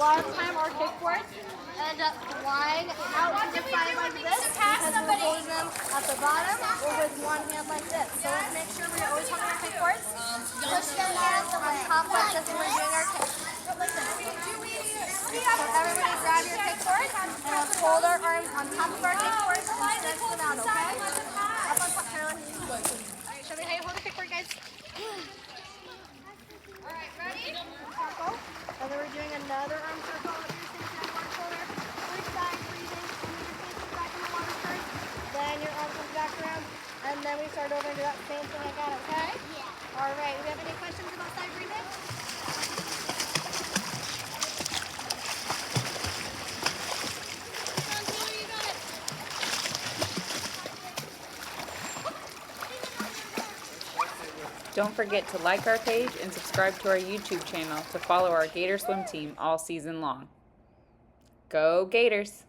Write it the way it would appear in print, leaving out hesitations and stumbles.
lot of time our kickboards end up flying out to the side like this because we're holding them at the bottom or with one hand like this. So let's make sure we're always holding our kickboards. Push your hands on top like this when we're doing our kick. So everybody grab your kickboards and let's hold our arms on top of our kickboards and stretch them out, okay? Up on top, Carolyn. Alright, show me how you hold a kickboard, guys. Alright, ready? Circle. And then we're doing another arm circle with your same hand, one shoulder. Switch side, breathing, and move your faces back in the water first. Then your arm comes back around. And then we start over and do that same thing again, okay? Yeah. Alright, do we have any questions about side breathing? Don't forget to like our page and subscribe to our YouTube channel to follow our Gator Swim team all season long. Go Gators!